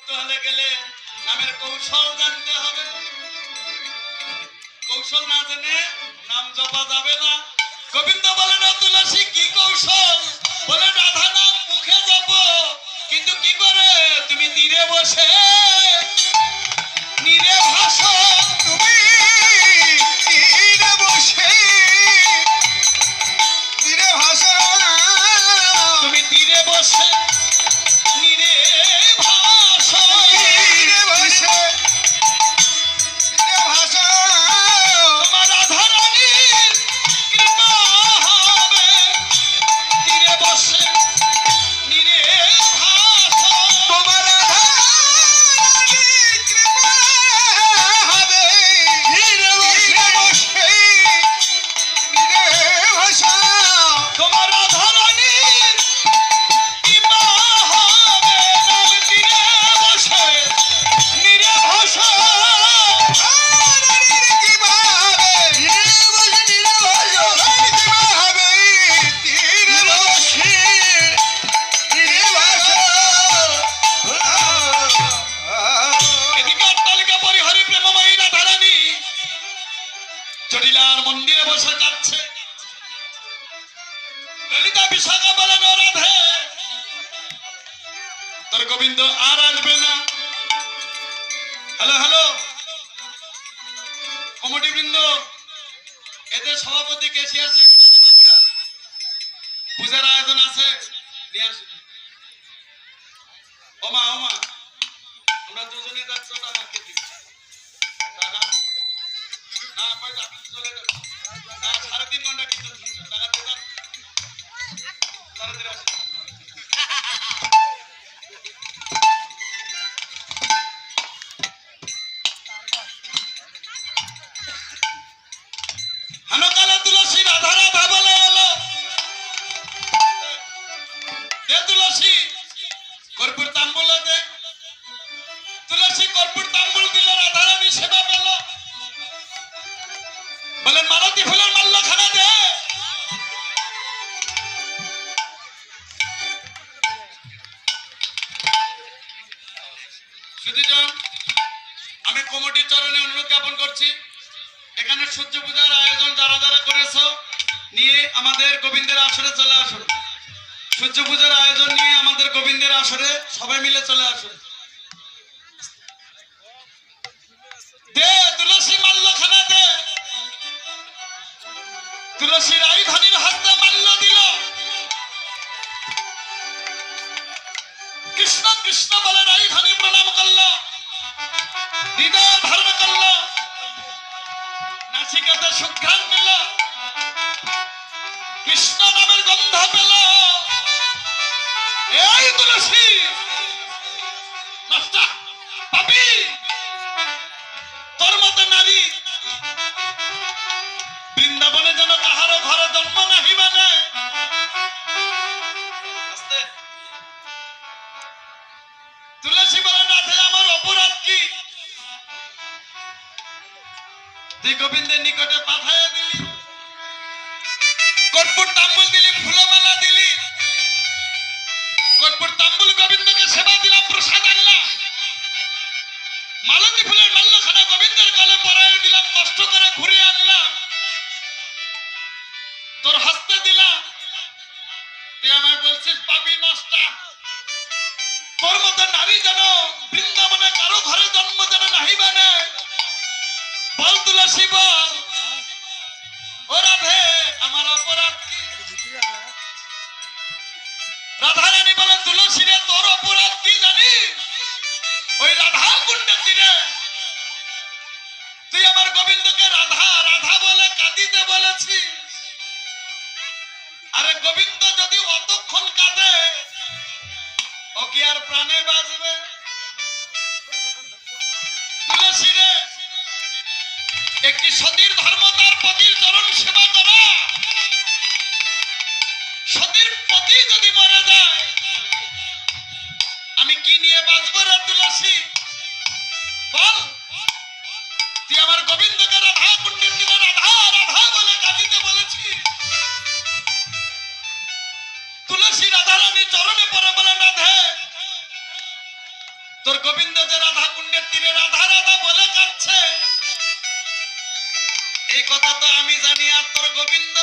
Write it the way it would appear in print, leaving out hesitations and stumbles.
যুক্ত হলে গেলে নামের কৌশল জানতে হবে। কৌশল না জেনে নাম জপা যাবে না। গোবিন্দ বলেন তুলসী কি কৌশল? বলে রাধা নাম মুখে জপ, কিন্তু কি করে? তুমি তীরে বসে নীরে ভাসো। তুমি নীরে বসে নীরে ভাসো। তুমি তীরে বসে নীরে ভাসো। নীরে বসে নীরে ভাসো। তোমার রাধা রানীর কৃপা হবে। তীরে বসে নীরে ভাসো। তোমার রাধা রানীর কৃপা হবে। নীরে বসে নীরে ভাসো। তোমার রাধা রানীর কৃপা হবে। নাম তীরে বসে নীরে ভাসো। রানীর কৃপা হবে। নীরে বসে নীরে ভাসো। রানীর কৃপা হবে। তীরে বসে নীরে ভাসো। এদিকে অট্টালিকা পরিহরি প্রেমময়ী রাধা রানী চটিলার মন্দিরে বসে যাচ্ছে। ললিতা বিশাখা বলেন ও রাধে, তোর গোবিন্দ আর আসবে না। হ্যালো হ্যালো কমিটি বৃন্দ, এদের সভাপতি কেশিয়ার সেক্রেটারি বাবুরা, পূজার আয়োজন আছে, নিয়ে আসুন। ওমা ওমা, আমরা দুজনে যাচ্ছ টাকা খেতে। টাকা না পয়সা চলে যাবে না। 3.5 ঘন্টা কীর্তন শুনছো, টাকা দিয়ে দাও। তাড়াতাড়ি আসুন। হানকালে তুলসী রাধা রাধা বলে এলো। দে তুলসী কর্পূর তাম্বুল দে। তুলসী কর্পূর তাম্বুল দিল, রাধা রানী সেবা পেল। বলেন মালতী ফুলের মাল্যখানা দে। সুধীজন, আমি কমিটির চরণে অনুরোধ জ্ঞাপন করছি, এখানে সূর্য পূজার আয়োজন যারা যারা করেছো নিয়ে আমাদের গোবিন্দের আসরে চলে আসুন। সূর্য পূজার আয়োজন নিয়ে আমাদের গোবিন্দের আসরে সবাই মিলে চলে আসুন। দে তুলসী মাল্যখানা দে। তুলসী রাইধানীর হাতে মাল্য দিল। কৃষ্ণ কৃষ্ণ বলে রাইধানী প্রণাম করল, হৃদয় ধারণ করল, নাসিকাতে সুঘ্রাণ পেল, কৃষ্ণ নামের গন্ধ পেল। এই তুলসী নষ্ট পাপী, তোর মতো নারী বৃন্দাবনে যেন কাহারো ঘরে জন্ম নাহি মানে। তুলসী বলে রাধে আমার অপরাধ কি? তুই গোবিন্দের নিকটে পাঠাইয়া দিলি, কর্পূর তাম্বুল দিলি, ফুলমালা দিলি। কর্পূর তাম্বুল গোবিন্দকে সেবা দিলাম, প্রসাদ আনলাম। মালতী ফুলের মাল্যখানা গোবিন্দের গলে পরাইয়া দিলাম, কষ্ট করে ঘুরে আনলাম, তোর হস্তে দিলাম। তুই আমায় বলছিস পাপী নষ্টা। তোর মতো নারী যেন বৃন্দাবনে কারো ঘরে জন্ম যেন নাহি বানে। বল তুলসী বল, ও রাধে আমার অপরাধ কি? রাধা রানী বলে তুলসী রে তোর অপরাধ কি জানিস? ওই রাধা কুণ্ডের তীরে তুই আমার গোবিন্দকে রাধা রাধা বলে কাঁদিতে বলেছিস। আরে গোবিন্দ যদি অতক্ষণ কাঁদে, ও কি আর প্রাণে বাঁচবে? তুলসী রে, একটি সতীর ধর্ম তার পতির চরণ সেবা করা। সতীর পতি যদি মরে যায়, আমি কি নিয়ে বাঁচবো রে তুলসী? বল, তুই আমার গোবিন্দকে রাধা কুণ্ডের তীরে রাধা রাধা বলে কাঁদিতে বলেছিস। তুলসী রাধা রানী চরণে পড়ে বলে রাধে তোর গোবিন্দ যে রাধা কুণ্ডের তীরে রাধা রাধা বলে কাচ্ছে, এই কথা তো আমি জানি, আর তোর গোবিন্দ